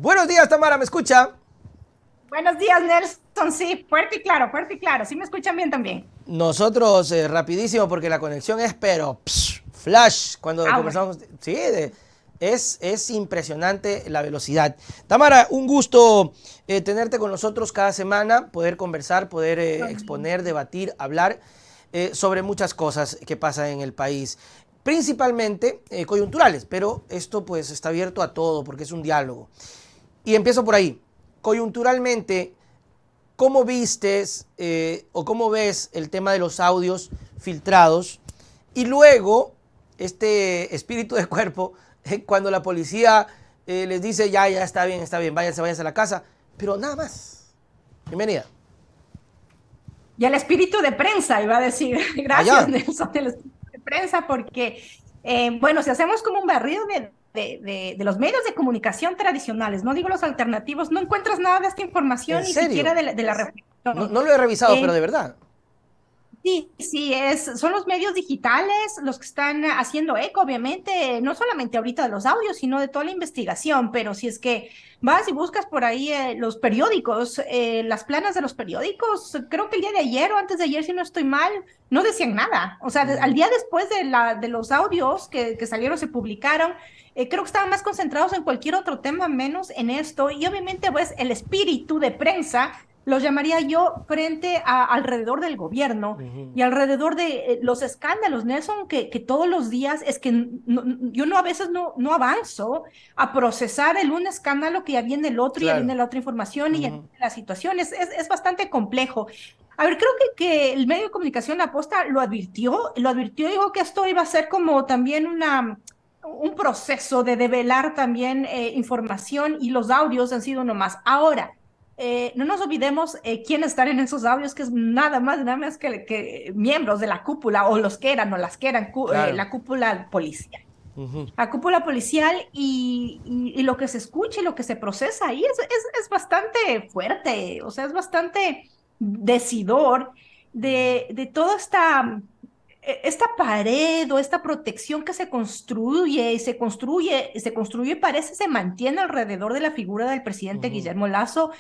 Buenos días, Tamara, ¿me escucha? Buenos días, Nelson. Sí, fuerte y claro, fuerte y claro. Sí me escuchan bien también. Nosotros, rapidísimo, porque la conexión es, pero flash, cuando Ah, bueno. conversamos. Sí, es impresionante la velocidad. Tamara, un gusto tenerte con nosotros cada semana, poder conversar, poder exponer, debatir, hablar sobre muchas cosas que pasan en el país. Principalmente coyunturales, pero esto pues está abierto a todo porque es un diálogo. Y empiezo por ahí. Coyunturalmente, ¿cómo vistes o cómo ves el tema de los audios filtrados? Y luego, este espíritu de cuerpo, cuando la policía les dice, ya está bien, váyanse a la casa, pero nada más. Bienvenida. Y el espíritu de prensa, iba a decir. Gracias, Allá. Nelson, el espíritu de prensa, porque, bueno, si hacemos como un barrido de los medios de comunicación tradicionales, no digo los alternativos, no encuentras nada de esta ¿En información, ni siquiera serio? de la No, reflexión. no lo he revisado, pero Eh, de verdad. Sí, sí, son los medios digitales los que están haciendo eco, obviamente, no solamente ahorita de los audios, sino de toda la investigación, pero si es que vas y buscas por ahí los periódicos, las planas de los periódicos, creo que el día de ayer o antes de ayer, si no estoy mal, no decían nada. O sea, al Ujú. día después de los audios que salieron, se publicaron, creo que estaban más concentrados en cualquier otro tema, menos en esto, y obviamente, pues, el espíritu de prensa lo llamaría yo frente a alrededor del gobierno Ujú. y alrededor de los escándalos, Nelson, que todos los días es que yo no a veces no avanzo a procesar el un escándalo que ya viene el otro y ya viene Claro. la otra información y ya Ujú. viene la situación. Es bastante complejo. A ver, creo que el medio de comunicación La Posta lo advirtió, dijo que esto iba a ser como también un proceso de develar también información y los audios han sido nomás. Ahora, no nos olvidemos quiénes están en esos audios, que es nada más que miembros de la cúpula, o los que eran, o las que eran, Claro. la cúpula policial. Ujú. La cúpula policial y lo que se escucha y lo que se procesa ahí es bastante fuerte, o sea, es bastante decidor de toda esta pared o esta protección que se construye y se construye y parece se mantiene alrededor de la figura del presidente Ujú. Guillermo Lazo,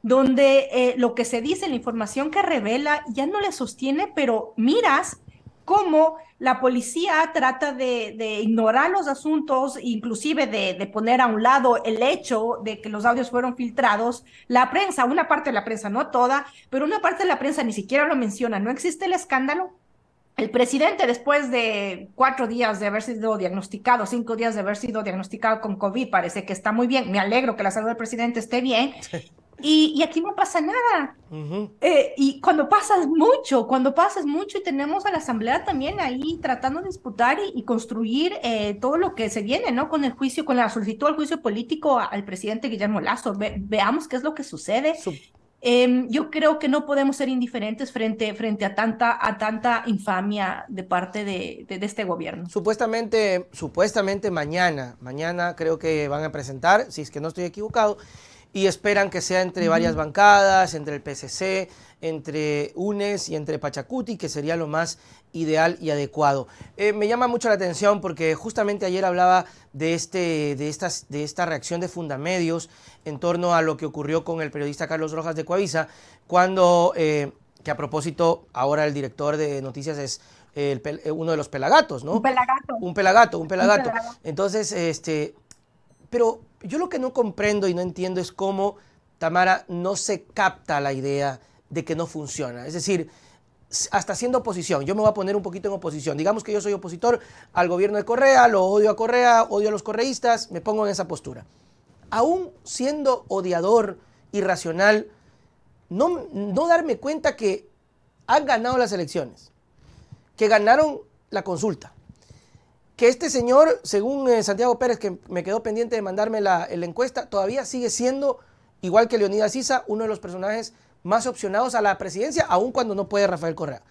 donde lo que se dice, la información que revela, ya no le sostiene, pero miras cómo la policía trata de ignorar los asuntos, inclusive de poner a un lado el hecho de que los audios fueron filtrados. La prensa, una parte de la prensa, no toda, pero una parte de la prensa ni siquiera lo menciona. No existe el escándalo. El presidente, después de 4 días de haber sido diagnosticado, 5 días de haber sido diagnosticado con COVID, parece que está muy bien. Me alegro que la salud del presidente esté bien. Y aquí no pasa nada. Ujú. Cuando pasas mucho y tenemos a la Asamblea también ahí tratando de disputar y construir todo lo que se viene, ¿no? Con el juicio, con la solicitud al juicio político al presidente Guillermo Lazo. Veamos qué es lo que sucede. Su- Yo creo que no podemos ser indiferentes frente a tanta infamia de parte de este gobierno. Supuestamente mañana creo que van a presentar, si es que no estoy equivocado, y esperan que sea entre varias Ujú. bancadas, entre el PCC, entre UNES y entre Pachacuti, que sería lo más ideal y adecuado. Me llama mucho la atención porque justamente ayer hablaba de esta reacción de Fundamedios en torno a lo que ocurrió con el periodista Carlos Rojas de Coavisa, cuando, que a propósito, ahora el director de noticias es uno de los pelagatos, Un ¿no? pelagato, Un pelagato, un un pelagato. pelagato. Entonces, pero yo lo que no comprendo y no entiendo es cómo Tamara no se capta la idea de que no funciona. Es decir, hasta siendo oposición, yo me voy a poner un poquito en oposición. Digamos que yo soy opositor al gobierno de Correa, lo odio a Correa, odio a los correístas, me pongo en esa postura. Aún siendo odiador, irracional, no darme cuenta que han ganado las elecciones, que ganaron la consulta, que este señor, según Santiago Pérez, que me quedó pendiente de mandarme la encuesta, todavía sigue siendo, igual que Leonidas Issa, uno de los personajes más opcionados a la presidencia, aun cuando no puede Rafael Correa.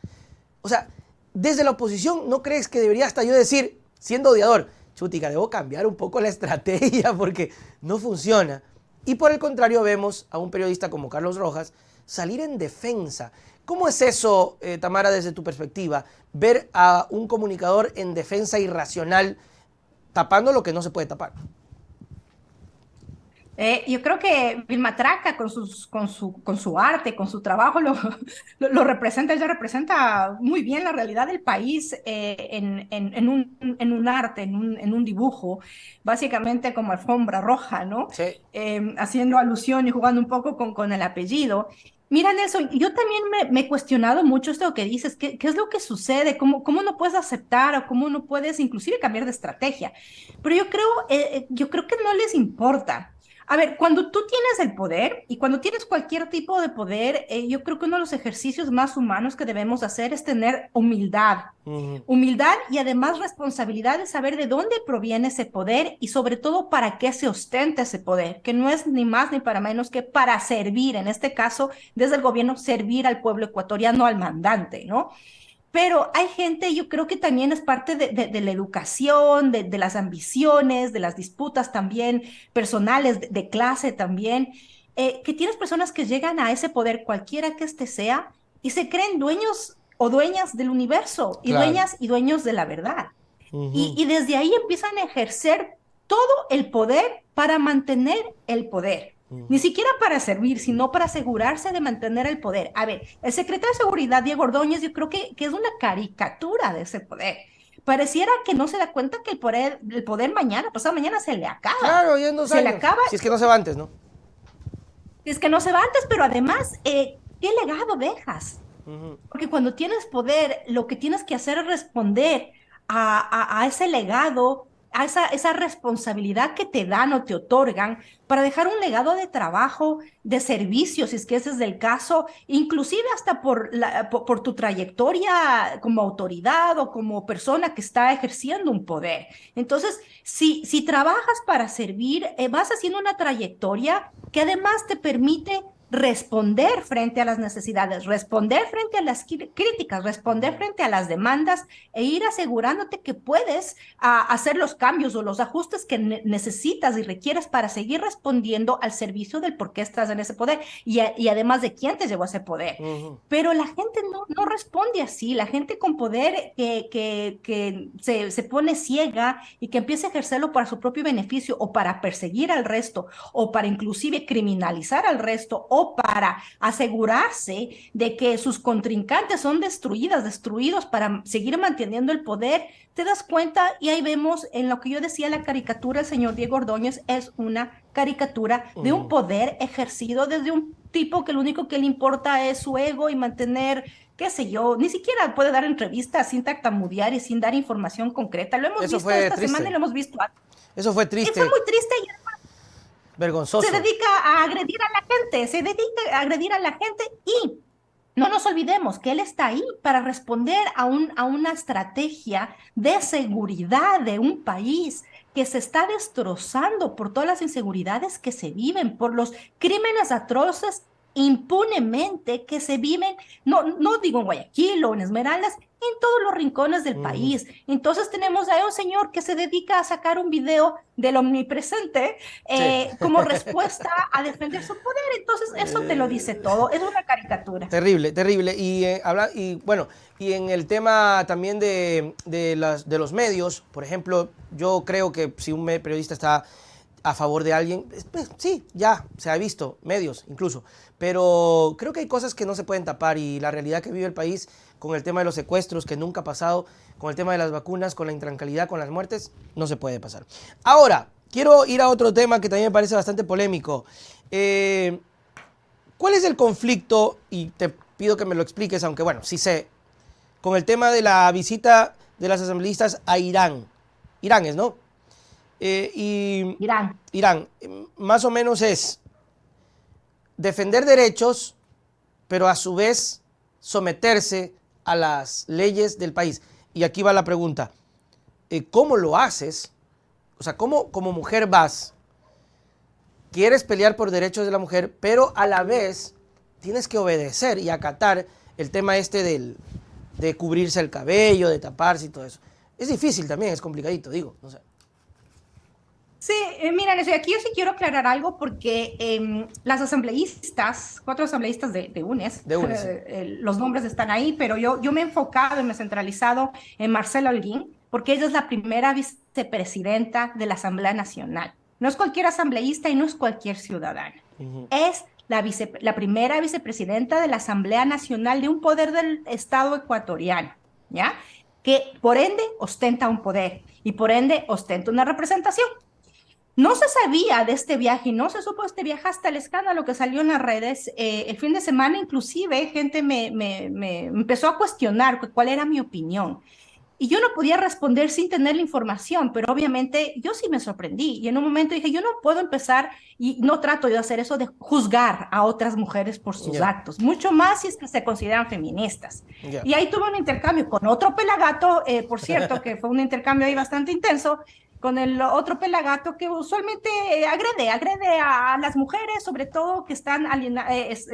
O sea, desde la oposición, ¿no crees que debería hasta yo decir, siendo odiador, chutica, debo cambiar un poco la estrategia porque no funciona? Y por el contrario, vemos a un periodista como Carlos Rojas salir en defensa. ¿Cómo es eso, Tamara, desde tu perspectiva? Ver a un comunicador en defensa irracional tapando lo que no se puede tapar. Yo creo que Vilma Traca con su arte, con su trabajo, lo representa, ella representa muy bien la realidad del país en un arte, en un dibujo, básicamente como alfombra roja, ¿no? Sí. Haciendo alusión y jugando un poco con el apellido. Mira, Nelson, yo también me he cuestionado mucho esto que dices, ¿qué es lo que sucede? ¿Cómo no puedes aceptar o cómo no puedes inclusive cambiar de estrategia? Pero yo creo que no les importa. A ver, cuando tú tienes el poder y cuando tienes cualquier tipo de poder, yo creo que uno de los ejercicios más humanos que debemos hacer es tener humildad. Ujú. Humildad y además responsabilidad de saber de dónde proviene ese poder y sobre todo para qué se ostenta ese poder, que no es ni más ni para menos que para servir, en este caso, desde el gobierno, servir al pueblo ecuatoriano, al mandante, ¿no? Pero hay gente, yo creo que también es parte de la educación, de las ambiciones, de las disputas también personales, de clase también, que tienes personas que llegan a ese poder, cualquiera que este sea, y se creen dueños o dueñas del universo y Claro. dueñas y dueños de la verdad. Y, Ujú. y desde ahí empiezan a ejercer todo el poder para mantener el poder. Ni Ujú. siquiera para servir, sino para asegurarse de mantener el poder. A ver, el secretario de Seguridad, Diego Ordóñez, yo creo que es una caricatura de ese poder. Pareciera que no se da cuenta que el poder mañana, pasado mañana, se le acaba. Claro, ya en dos Se le años. acaba, Si es que no se va antes, ¿no? es que no se va antes, pero además, ¿qué legado dejas? Ujú. Porque cuando tienes poder, lo que tienes que hacer es responder a ese legado, a esa responsabilidad que te dan o te otorgan para dejar un legado de trabajo, de servicio, si es que ese es el caso, inclusive hasta por tu trayectoria como autoridad o como persona que está ejerciendo un poder. Entonces, si trabajas para servir, vas haciendo una trayectoria que además te permite responder frente a las necesidades, responder frente a las críticas, responder frente a las demandas e ir asegurándote que puedes hacer los cambios o los ajustes que necesitas y requieres para seguir respondiendo al servicio del por qué estás en ese poder y además de quién te llevó a ese poder. Ujú. Pero la gente no responde así, la gente con poder que se pone ciega y que empieza a ejercerlo para su propio beneficio o para perseguir al resto o para inclusive criminalizar al resto o para asegurarse de que sus contrincantes son destruidos para seguir manteniendo el poder, te das cuenta y ahí vemos en lo que yo decía la caricatura, el señor Diego Ordóñez es una caricatura de un Ujú. poder ejercido desde un tipo que lo único que le importa es su ego y mantener, qué sé yo, ni siquiera puede dar entrevistas sin tartamudear y sin dar información concreta. Lo hemos Eso visto fue esta semana y triste. lo hemos visto antes. Eso fue Y fue triste, muy triste y se vergonzoso. dedica a agredir a la gente, se dedica a agredir a la gente y no nos olvidemos que él está ahí para responder a una estrategia de seguridad de un país que se está destrozando por todas las inseguridades que se viven, por los crímenes atroces impunemente que se viven, no digo en Guayaquil o en Esmeraldas, en todos los rincones del Ujú. país. Entonces tenemos a un señor que se dedica a sacar un video del omnipresente Sí. como respuesta a defender su poder. Entonces, eso te lo dice todo. Es una caricatura. Terrible, terrible. Y bueno, y en el tema también de los medios, por ejemplo, yo creo que si un periodista está a favor de alguien, pues, sí, ya se ha visto, medios incluso, pero creo que hay cosas que no se pueden tapar y la realidad que vive el país con el tema de los secuestros que nunca ha pasado, con el tema de las vacunas, con la intranquilidad, con las muertes, no se puede pasar. Ahora, quiero ir a otro tema que también me parece bastante polémico. ¿Cuál es el conflicto? Y te pido que me lo expliques, aunque bueno, sí sé, con el tema de la visita de las asambleístas a Irán. Irán es, ¿no? Y Irán. Irán, más o menos es defender derechos, pero a su vez someterse a las leyes del país. Y aquí va la pregunta, ¿cómo lo haces? O sea, ¿cómo como mujer vas? Quieres pelear por derechos de la mujer, pero a la vez tienes que obedecer y acatar el tema este de cubrirse el cabello, de taparse y todo eso. Es difícil también, es complicadito, digo. No sé. Sí, mira, aquí yo sí quiero aclarar algo porque las asambleístas, 4 asambleístas de UNES, De una, sí. los nombres están ahí, pero yo me he enfocado y me he centralizado en Marcela Holguín porque ella es la primera vicepresidenta de la Asamblea Nacional. No es cualquier asambleísta y no es cualquier ciudadana. Es la primera vicepresidenta de la Asamblea Nacional de un poder del Estado ecuatoriano, ¿ya? Que por ende ostenta un poder y por ende ostenta una representación. No se sabía de este viaje y no se supo de este viaje hasta el escándalo que salió en las redes. El fin de semana inclusive gente me empezó a cuestionar cuál era mi opinión. Y yo no podía responder sin tener la información, pero obviamente yo sí me sorprendí. Y en un momento dije, yo no puedo empezar, y no trato de hacer eso, de juzgar a otras mujeres por sus actos, mucho más si es que se consideran feministas. Y ahí tuve un intercambio con otro pelagato, por cierto, que fue un intercambio ahí bastante intenso, con el otro pelagato que usualmente agrede a las mujeres, sobre todo que están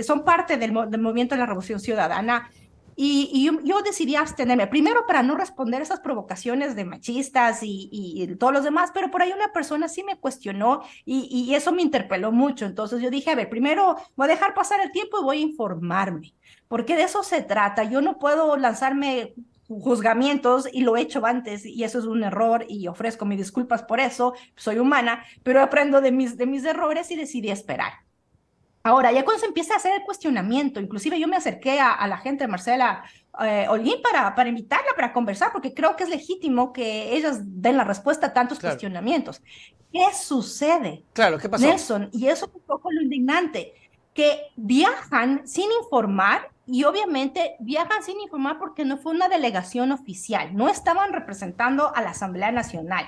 son parte del movimiento de la Revolución Ciudadana. Y yo decidí abstenerme, primero para no responder esas provocaciones de machistas y todos los demás, pero por ahí una persona sí me cuestionó y eso me interpeló mucho. Entonces yo dije, a ver, primero voy a dejar pasar el tiempo y voy a informarme, porque de eso se trata. Yo no puedo lanzarme juzgamientos y lo he hecho antes y eso es un error y ofrezco mis disculpas por eso, soy humana, pero aprendo de mis errores y decidí esperar. Ahora, ya cuando se empieza a hacer el cuestionamiento, inclusive yo me acerqué a la gente de Marcela Holguín para invitarla, para conversar, porque creo que es legítimo que ellas den la respuesta a tantos cuestionamientos. ¿Qué sucede? Claro, ¿qué pasó? Nelson, y eso es un poco lo indignante, que viajan sin informar y obviamente viajan sin informar porque no fue una delegación oficial, no estaban representando a la Asamblea Nacional.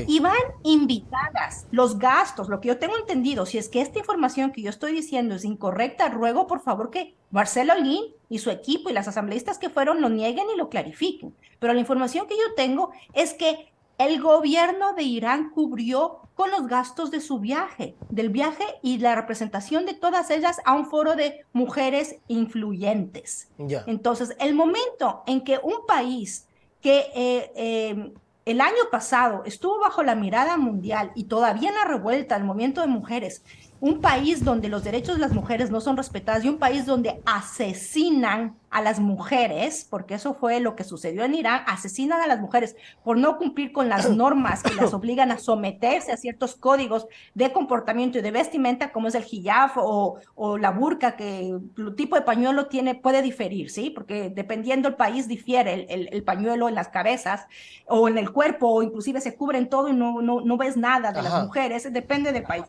Iban invitadas, los gastos, lo que yo tengo entendido, si es que esta información que yo estoy diciendo es incorrecta, ruego por favor que Marcelo Holguín y su equipo y las asambleístas que fueron lo nieguen y lo clarifiquen. Pero la información que yo tengo es que el gobierno de Irán cubrió con los gastos de su viaje, del viaje y la representación de todas ellas a un foro de mujeres influyentes. Entonces, el momento en que un país que el año pasado estuvo bajo la mirada mundial y todavía en la revuelta, el movimiento de mujeres, un país donde los derechos de las mujeres no son respetados y un país donde asesinan a las mujeres, porque eso fue lo que sucedió en Irán, asesinan a las mujeres por no cumplir con las normas que las obligan a someterse a ciertos códigos de comportamiento y de vestimenta, como es el hijab o la burka, que el tipo de pañuelo puede diferir, ¿sí? Porque dependiendo del país difiere el pañuelo en las cabezas o en el cuerpo, o inclusive se cubren todo y no ves nada de las mujeres, depende del país.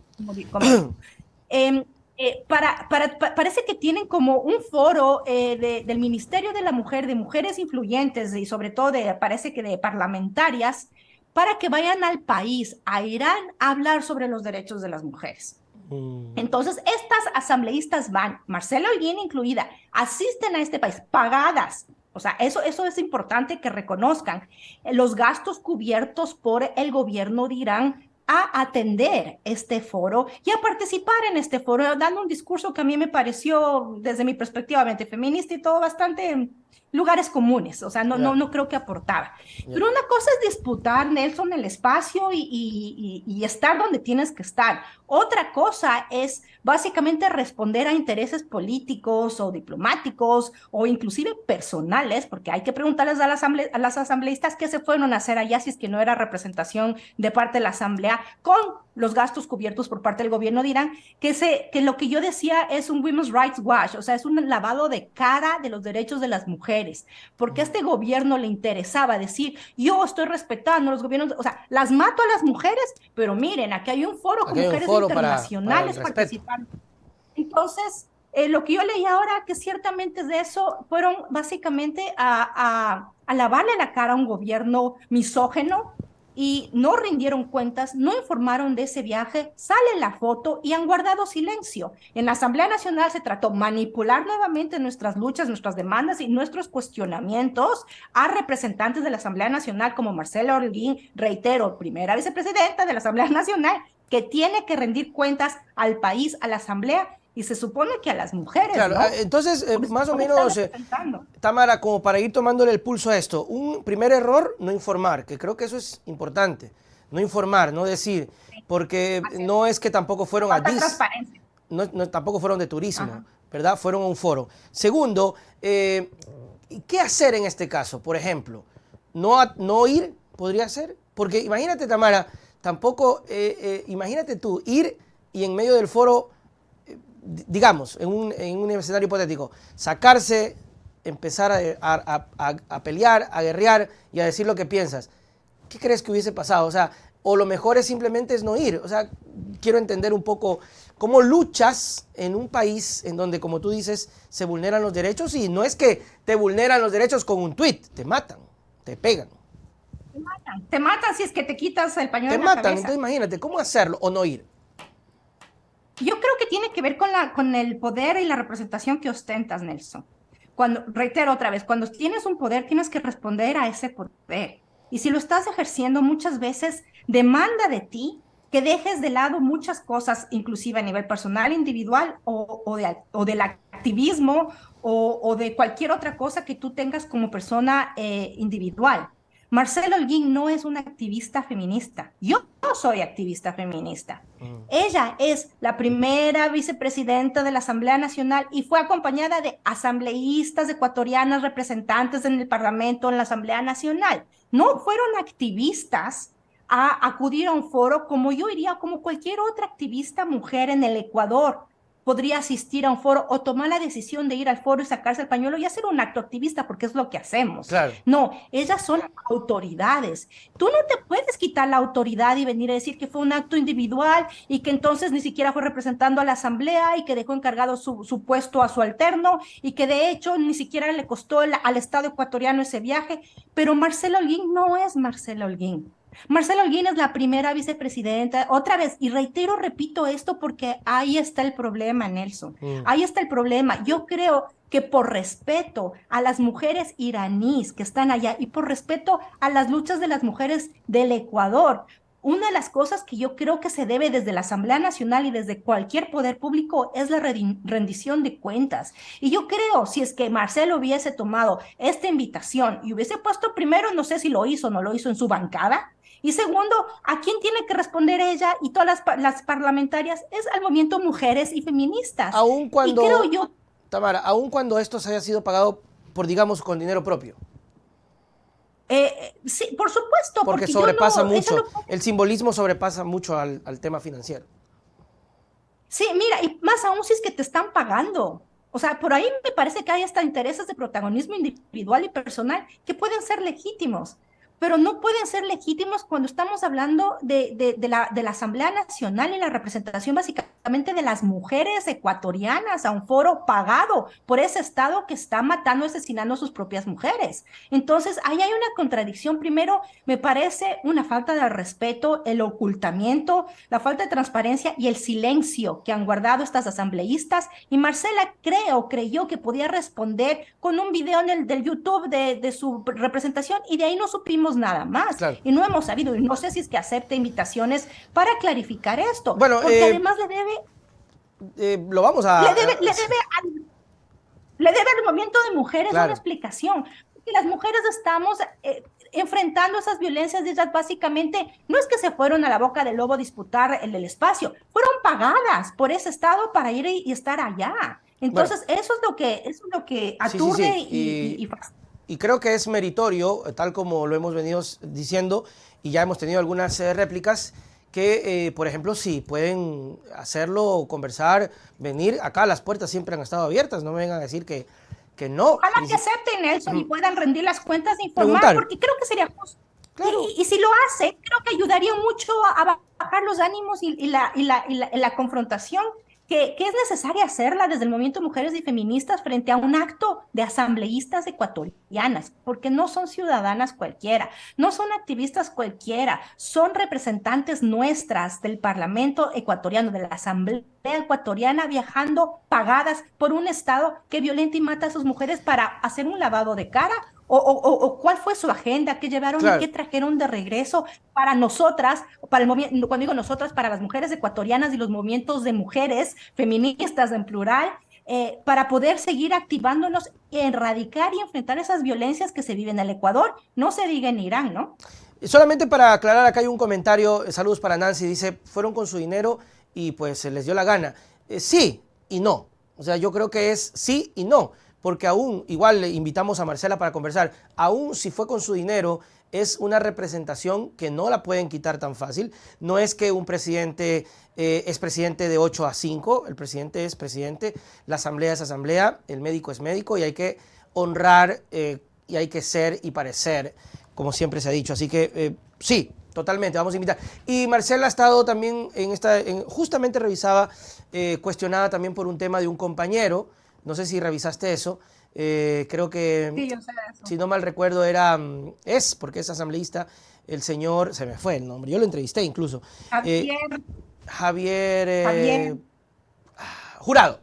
Parece que tienen como un foro del Ministerio de la Mujer, de mujeres influyentes y sobre todo parece que de parlamentarias, para que vayan al país, a Irán, a hablar sobre los derechos de las mujeres. Entonces, estas asambleístas van, Marcela Holguín incluida, asisten a este país, pagadas. O sea, eso es importante que reconozcan los gastos cubiertos por el gobierno de Irán a atender este foro y a participar en este foro, dando un discurso que a mí me pareció, desde mi perspectiva, feminista y todo, bastante lugares comunes, o sea, no creo que aportaba. Pero una cosa es disputar, Nelson, el espacio y estar donde tienes que estar. Otra cosa es básicamente responder a intereses políticos o diplomáticos o inclusive personales, porque hay que preguntarles a las asambleístas qué se fueron a hacer allá si es que no era representación de parte de la asamblea con los gastos cubiertos por parte del gobierno de Irán, que lo que yo decía es un women's rights wash, o sea, es un lavado de cara de los derechos de las mujeres, porque a este gobierno le interesaba decir, yo estoy respetando los gobiernos, o sea, las mato a las mujeres, pero miren, aquí hay un foro con mujeres internacionales participando. Entonces, lo que yo leí ahora, que ciertamente de eso, fueron básicamente a lavarle la cara a un gobierno misógeno, y no rindieron cuentas, no informaron de ese viaje, sale la foto y han guardado silencio. En la Asamblea Nacional se trató de manipular nuevamente nuestras luchas, nuestras demandas y nuestros cuestionamientos a representantes de la Asamblea Nacional como Marcela Holguín, reitero, primera vicepresidenta de la Asamblea Nacional, que tiene que rendir cuentas al país, a la Asamblea, y se supone que a las mujeres, claro, ¿no? Entonces, más o menos, Tamara, como para ir tomándole el pulso a esto, un primer error, no informar, que creo que eso es importante, no informar, no decir, porque no es que tampoco fueron a DIS, tampoco fueron de turismo, ¿verdad? Fueron a un foro. Segundo, ¿qué hacer en este caso? Por ejemplo, no ir, podría ser, porque imagínate, Tamara, tampoco, imagínate tú, ir y en medio del foro, digamos, en un escenario hipotético, sacarse, empezar a pelear, a guerrear y a decir lo que piensas. ¿Qué crees que hubiese pasado? O sea, o lo mejor es simplemente es no ir. O sea, quiero entender un poco cómo luchas en un país en donde, como tú dices, se vulneran los derechos, y no es que te vulneran los derechos con un tuit, te matan, te pegan. Te matan si es que te quitas el pañuelo Te de la matan, cabeza. entonces imagínate, ¿cómo hacerlo o no ir? Yo creo que tiene que ver con el poder y la representación que ostentas, Nelson. Cuando, reitero otra vez, cuando tienes un poder, tienes que responder a ese poder. Y si lo estás ejerciendo, muchas veces demanda de ti que dejes de lado muchas cosas, inclusive a nivel personal, individual, o del activismo, o de cualquier otra cosa que tú tengas como persona individual. Marcela Holguín no es una activista feminista. Yo no soy activista feminista. Ella es la primera vicepresidenta de la Asamblea Nacional y fue acompañada de asambleístas ecuatorianas, representantes en el Parlamento, en la Asamblea Nacional. No fueron activistas a acudir a un foro como yo iría, como cualquier otra activista mujer en el Ecuador podría asistir a un foro o tomar la decisión de ir al foro y sacarse el pañuelo y hacer un acto activista, porque es lo que hacemos. Claro. No, ellas son autoridades. Tú no te puedes quitar la autoridad y venir a decir que fue un acto individual y que entonces ni siquiera fue representando a la asamblea y que dejó encargado su puesto a su alterno y que de hecho ni siquiera le costó al Estado ecuatoriano ese viaje. Pero Marcela Holguín no es Marcela Holguín. Marcela Holguín es la primera vicepresidenta, otra vez, y reitero, repito esto porque ahí está el problema, Nelson, ahí está el problema. Yo creo que por respeto a las mujeres iraníes que están allá y por respeto a las luchas de las mujeres del Ecuador, una de las cosas que yo creo que se debe desde la Asamblea Nacional y desde cualquier poder público es la rendición de cuentas. Y yo creo, si es que Marcelo hubiese tomado esta invitación y hubiese puesto primero, no sé si lo hizo o no lo hizo en su bancada, y segundo, ¿a quién tiene que responder ella y todas las parlamentarias? Es al movimiento Mujeres y Feministas. Aun cuando, y creo yo, Tamara, aun cuando esto se haya sido pagado por, digamos, con dinero propio. Sí, por supuesto. Porque sobrepasa mucho, el simbolismo sobrepasa mucho al tema financiero. Sí, mira, y más aún si es que te están pagando. O sea, por ahí me parece que hay hasta intereses de protagonismo individual y personal que pueden ser legítimos, pero no pueden ser legítimos cuando estamos hablando de la Asamblea Nacional y la representación básicamente de las mujeres ecuatorianas a un foro pagado por ese Estado que está matando y asesinando a sus propias mujeres. Entonces, ahí hay una contradicción. Primero, me parece una falta de respeto, el ocultamiento, la falta de transparencia y el silencio que han guardado estas asambleístas. Y Marcela creyó que podía responder con un video del YouTube de su representación y de ahí no supimos nada más. Claro. Y no hemos sabido, y no sé si es que acepte invitaciones para clarificar esto, bueno, porque además le debe... lo vamos a... Le debe al movimiento de mujeres claro. una explicación. Porque las mujeres estamos enfrentando esas violencias y ellas básicamente no es que se fueron a la boca del lobo a disputar el espacio, fueron pagadas por ese Estado para ir y estar allá. Entonces, bueno, eso es lo que aturde y y creo que es meritorio, tal como lo hemos venido diciendo, y ya hemos tenido algunas réplicas, que, por ejemplo, sí, pueden hacerlo, conversar, venir. Acá las puertas siempre han estado abiertas, no me vengan a decir que no. Ojalá que acepten, Nelson, y puedan rendir las cuentas e informar, porque creo que sería justo. Claro. Y si lo hace, creo que ayudaría mucho a bajar los ánimos y la confrontación que es necesaria hacerla desde el movimiento Mujeres y Feministas frente a un acto de asambleístas ecuatorianas, porque no son ciudadanas cualquiera, no son activistas cualquiera, son representantes nuestras del Parlamento ecuatoriano, de la Asamblea ecuatoriana, viajando pagadas por un Estado que violenta y mata a sus mujeres para hacer un lavado de cara. O cuál fue su agenda, qué llevaron y qué trajeron de regreso para nosotras, para el movimiento, cuando digo nosotras, para las mujeres ecuatorianas y los movimientos de mujeres feministas en plural, para poder seguir activándonos, erradicar y enfrentar esas violencias que se viven en el Ecuador, no se diga en Irán, ¿no? Solamente para aclarar, acá hay un comentario, saludos para Nancy, dice, fueron con su dinero y pues se les dio la gana. Sí y no, o sea, yo creo que es sí y no. Porque aún, igual le invitamos a Marcela para conversar, aún si fue con su dinero, es una representación que no la pueden quitar tan fácil. No es que un presidente es presidente de 8 a 5, el presidente es presidente, la asamblea es asamblea, el médico es médico y hay que honrar y hay que ser y parecer, como siempre se ha dicho. Así que sí, totalmente, vamos a invitar. Y Marcela ha estado también justamente revisaba, cuestionada también por un tema de un compañero, no sé si revisaste eso, creo que, Sí, yo sé eso. si no mal recuerdo, porque es asambleísta, el señor, se me fue el nombre, yo lo entrevisté incluso. Javier, Javier Javier, Jurado,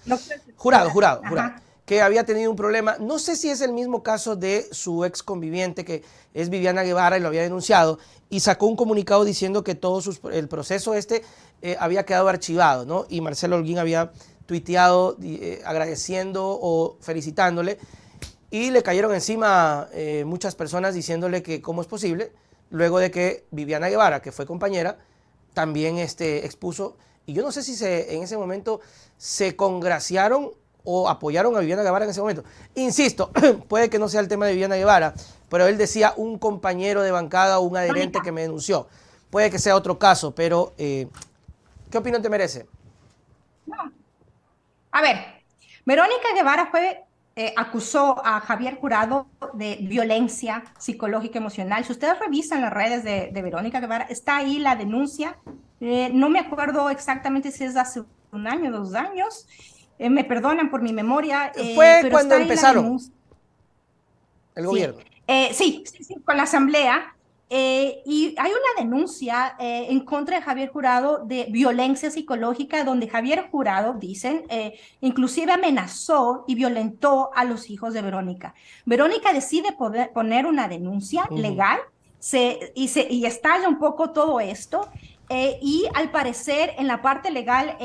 no sé si- Jurado, Ajá. que había tenido un problema, no sé si es el mismo caso de su ex conviviente, que es Viviana Guevara, y lo había denunciado, y sacó un comunicado diciendo que el proceso había quedado archivado, ¿no? Y Marcelo Holguín había tuiteado agradeciendo o felicitándole, y le cayeron encima muchas personas diciéndole que cómo es posible, luego de que Viviana Guevara, que fue compañera, también expuso, y yo no sé si en ese momento se congraciaron o apoyaron a Viviana Guevara en ese momento. Insisto, puede que no sea el tema de Viviana Guevara, pero él decía un compañero de bancada o un adherente que me denunció. Puede que sea otro caso, pero ¿qué opinión te merece? A ver, Verónica Guevara acusó a Javier Jurado de violencia psicológica emocional. Si ustedes revisan las redes de Verónica Guevara, está ahí la denuncia. No me acuerdo exactamente si es hace un año, 2 años. Me perdonan por mi memoria, Fue pero cuando está ahí la empezaron denuncia. el Sí, gobierno. sí, con la asamblea. Y hay una denuncia en contra de Javier Jurado de violencia psicológica, donde Javier Jurado, dicen, inclusive amenazó y violentó a los hijos de Verónica. Verónica decide poner una denuncia legal y estalla un poco todo esto. Y al parecer, en la parte legal,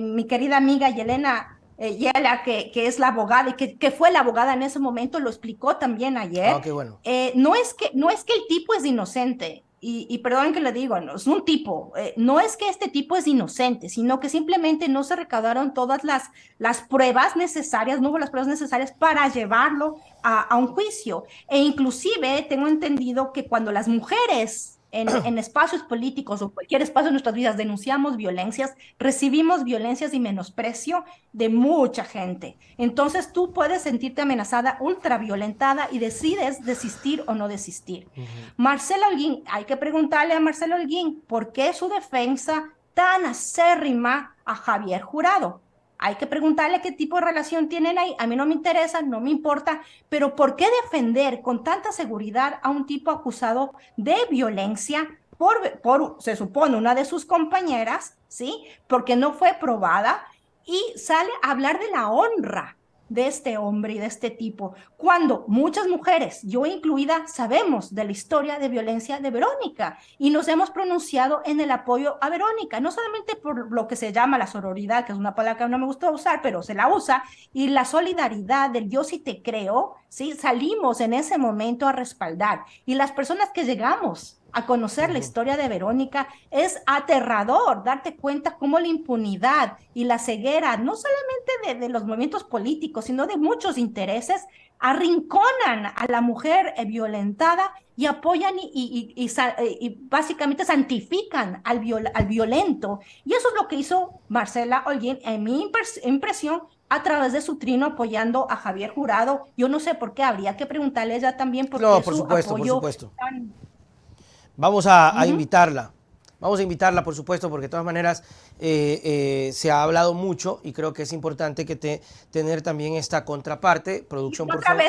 mi querida amiga Yelena Yela, que es la abogada y que fue la abogada en ese momento, lo explicó también ayer. Qué bueno. No es que el tipo es inocente, y perdón que le digo, no es un tipo, no es que este tipo es inocente, sino que simplemente no se recaudaron todas las pruebas necesarias, no hubo las pruebas necesarias para llevarlo a un juicio. E inclusive tengo entendido que cuando las mujeres en espacios políticos o cualquier espacio de nuestras vidas denunciamos violencias, recibimos violencias y menosprecio de mucha gente. Entonces tú puedes sentirte amenazada, ultraviolentada y decides desistir o no desistir. Marcelo Holguín, hay que preguntarle a Marcelo Holguín por qué su defensa tan acérrima a Javier Jurado. Hay que preguntarle qué tipo de relación tienen ahí. A mí no me interesa, no me importa, pero ¿por qué defender con tanta seguridad a un tipo acusado de violencia se supone, una de sus compañeras, ¿sí? Porque no fue probada y sale a hablar de la honra de este hombre y de este tipo, cuando muchas mujeres, yo incluida, sabemos de la historia de violencia de Verónica y nos hemos pronunciado en el apoyo a Verónica, no solamente por lo que se llama la sororidad, que es una palabra que no me gusta usar, pero se la usa, y la solidaridad del yo sí te creo, ¿sí? Salimos en ese momento a respaldar. Y las personas que llegamos a conocer la historia de Verónica, es aterrador darte cuenta cómo la impunidad y la ceguera, no solamente de los movimientos políticos, sino de muchos intereses, arrinconan a la mujer violentada y apoyan y básicamente santifican al violento. Y eso es lo que hizo Marcela Holguín, en mi impresión, a través de su trino apoyando a Javier Jurado. Yo no sé por qué, habría que preguntarle a ella también por No, qué su apoyo por supuesto. tan... Vamos a invitarla. Vamos a invitarla, por supuesto, porque de todas maneras se ha hablado mucho y creo que es importante tener también esta contraparte. Producción, por favor.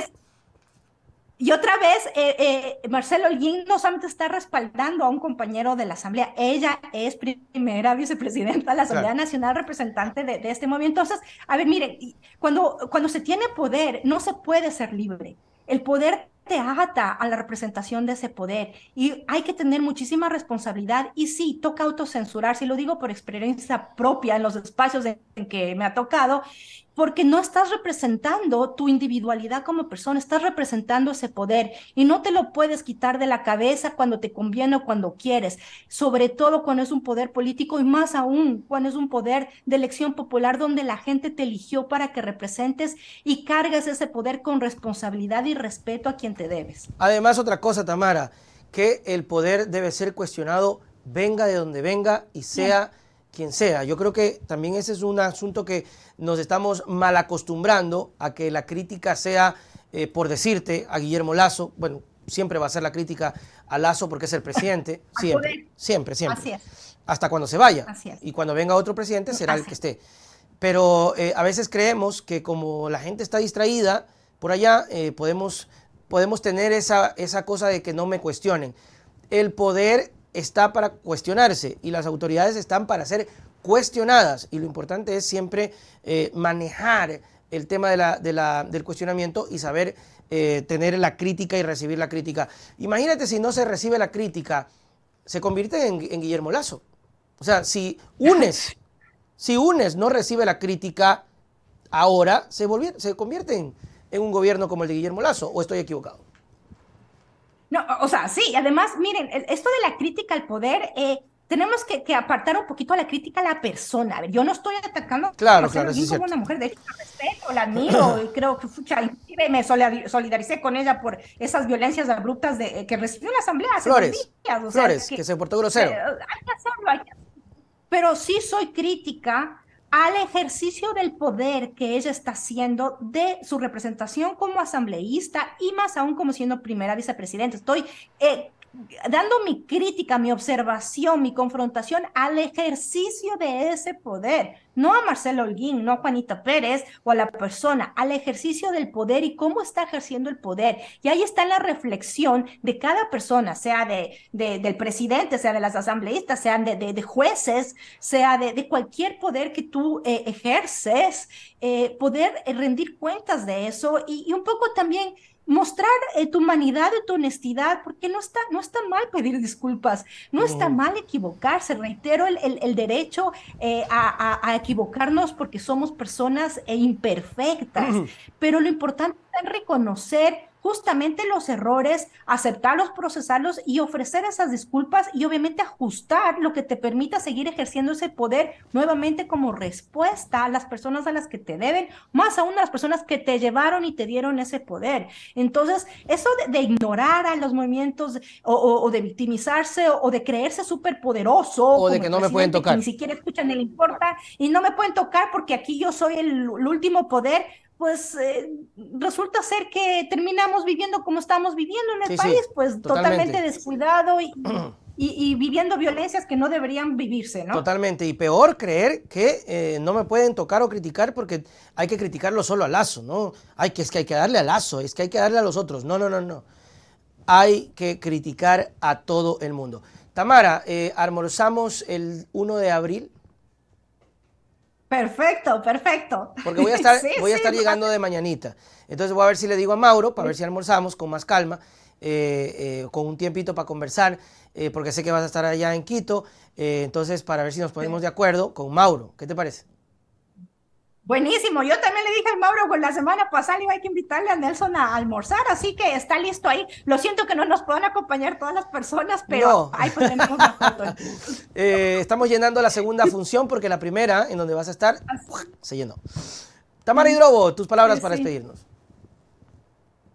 Y otra vez, Marcelo Holguín no solamente está respaldando a un compañero de la Asamblea, ella es primera vicepresidenta de la Asamblea Nacional, representante de este movimiento. Entonces, a ver, miren, cuando se tiene poder, no se puede ser libre. El poder te ata a la representación de ese poder y hay que tener muchísima responsabilidad y sí, toca autocensurar, si lo digo por experiencia propia en los espacios de en que me ha tocado, porque no estás representando tu individualidad como persona, estás representando ese poder y no te lo puedes quitar de la cabeza cuando te conviene o cuando quieres, sobre todo cuando es un poder político y más aún cuando es un poder de elección popular donde la gente te eligió para que representes y cargas ese poder con responsabilidad y respeto a quien te debes. Además, otra cosa, Tamara, que el poder debe ser cuestionado, venga de donde venga y sea quien sea. Yo creo que también ese es un asunto que nos estamos mal acostumbrando a que la crítica sea, por decirte, a Guillermo Lasso. Bueno, siempre va a ser la crítica a Lasso porque es el presidente, siempre, siempre, siempre. Así es. Hasta cuando se vaya. Así es. Y cuando venga otro presidente será el Así que esté. Pero a veces creemos que como la gente está distraída por allá, podemos tener esa cosa de que no me cuestionen. El poder está para cuestionarse y las autoridades están para ser cuestionadas, y lo importante es siempre manejar el tema del cuestionamiento y saber tener la crítica y recibir la crítica. Imagínate si no se recibe la crítica, se convierte en Guillermo Lasso. O sea, si UNES no recibe la crítica, ahora se convierte en un gobierno como el de Guillermo Lasso, ¿o estoy equivocado? No, o sea, sí, además, miren, esto de la crítica al poder, tenemos que apartar un poquito a la crítica a la persona. A ver, yo no estoy atacando Claro, a claro, sí es como cierto. una mujer, de hecho, la respeto, la admiro, y creo que, fucha, inclusive me solidaricé con ella por esas violencias abruptas que recibió en la asamblea hace 2 días. O sea, Flores, que se portó grosero. hay que hacerlo, pero sí soy crítica al ejercicio del poder que ella está haciendo de su representación como asambleísta y más aún como siendo primera vicepresidenta. Estoy dando mi crítica, mi observación, mi confrontación al ejercicio de ese poder, no a Marcelo Holguín, no a Juanita Pérez o a la persona, al ejercicio del poder y cómo está ejerciendo el poder. Y ahí está la reflexión de cada persona, sea del presidente, sea de las asambleístas, sean de jueces, sea de cualquier poder que tú ejerces, poder rendir cuentas de eso y un poco también mostrar tu humanidad y tu honestidad, porque no está mal pedir disculpas, no está mal equivocarse, reitero el derecho a equivocarnos porque somos personas imperfectas, pero lo importante es reconocer justamente los errores, aceptarlos, procesarlos y ofrecer esas disculpas y obviamente ajustar lo que te permita seguir ejerciendo ese poder nuevamente como respuesta a las personas a las que te deben, más aún a las personas que te llevaron y te dieron ese poder. Entonces, eso de ignorar a los movimientos o de victimizarse o de creerse súper poderoso, O de que no me pueden tocar. Que ni siquiera escuchan ni le importa y no me pueden tocar porque aquí yo soy el último poder, pues resulta ser que terminamos viviendo como estamos viviendo en el país, pues totalmente descuidado y viviendo violencias que no deberían vivirse, ¿no? Totalmente, y peor creer que no me pueden tocar o criticar porque hay que criticarlo solo a Lasso, ¿no? Es que hay que darle a Lasso, es que hay que darle a los otros. No, no, no, no. Hay que criticar a todo el mundo. Tamara, almorzamos el 1 de abril. Perfecto, perfecto. Porque voy a estar llegando de mañanita. Entonces voy a ver si le digo a Mauro, para ver si almorzamos con más calma, con un tiempito para conversar, porque sé que vas a estar allá en Quito. Entonces, para ver si nos ponemos de acuerdo con Mauro. ¿Qué te parece? Buenísimo, yo también le dije al Mauro con la semana pasada iba a que invitarle a Nelson a almorzar, así que está listo ahí. Lo siento que no nos puedan acompañar todas las personas, pero no. ahí pondremos una foto. Estamos llenando la segunda función porque la primera, en donde vas a estar, se llenó. Tamara Hidrobo, tus palabras para despedirnos.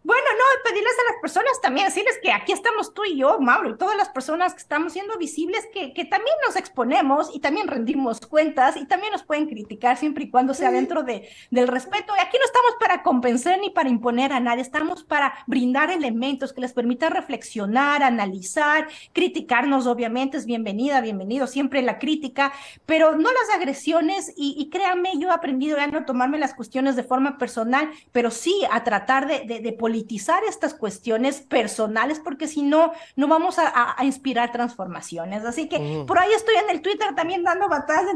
Bueno, no, pedirles a las personas también, decirles que aquí estamos tú y yo, Mauro, y todas las personas que estamos siendo visibles, que también nos exponemos y también rendimos cuentas y también nos pueden criticar siempre y cuando sea dentro del respeto. Y aquí no estamos para convencer ni para imponer a nadie, estamos para brindar elementos que les permita reflexionar, analizar, criticarnos, obviamente, es bienvenido siempre la crítica, pero no las agresiones y créanme, yo he aprendido ya no tomarme las cuestiones de forma personal, pero sí a tratar de politizar estas cuestiones personales, porque si no, no vamos a inspirar transformaciones. Así que por ahí estoy en el Twitter también dando batallas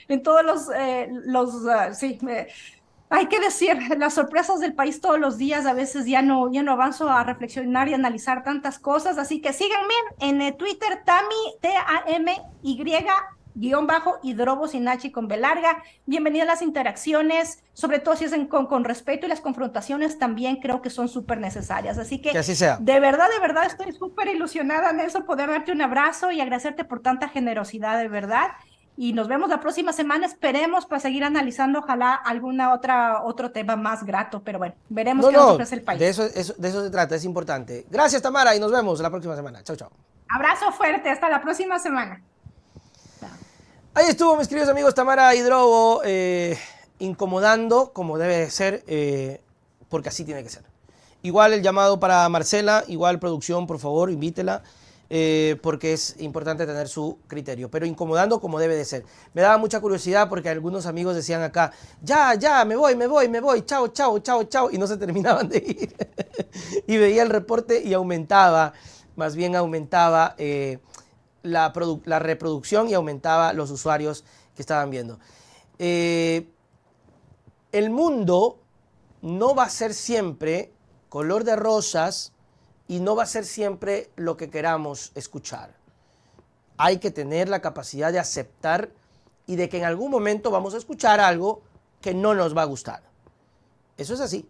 en todos sí, hay que decir, las sorpresas del país todos los días, a veces ya no avanzo a reflexionar y analizar tantas cosas, así que síganme en Twitter, Tami, Tamyy, _Hidrobo sin H y con B larga. Bienvenida a las interacciones, sobre todo si es con respeto, y las confrontaciones también creo que son súper necesarias. Así que así sea. de verdad estoy súper ilusionada, Nelson, poder darte un abrazo y agradecerte por tanta generosidad, de verdad. Y nos vemos la próxima semana, esperemos para seguir analizando, ojalá otro tema más grato, pero bueno, veremos No, qué nos no, ofrece el de país. de eso se trata, es importante. Gracias, Tamara, y nos vemos la próxima semana. Chao, chao. Abrazo fuerte, hasta la próxima semana. Chao. Ahí estuvo, mis queridos amigos, Tamara Hidrobo, incomodando como debe de ser, porque así tiene que ser. Igual el llamado para Marcela, igual producción, por favor, invítela, porque es importante tener su criterio, pero incomodando como debe de ser. Me daba mucha curiosidad porque algunos amigos decían acá, ya, me voy, chao, chao, chao, chao, y no se terminaban de ir. Y veía el reporte y aumentaba, más bien aumentaba la reproducción y aumentaba los usuarios que estaban viendo. El mundo no va a ser siempre color de rosas y no va a ser siempre lo que queramos escuchar. Hay que tener la capacidad de aceptar y de que en algún momento vamos a escuchar algo que no nos va a gustar. Eso es así.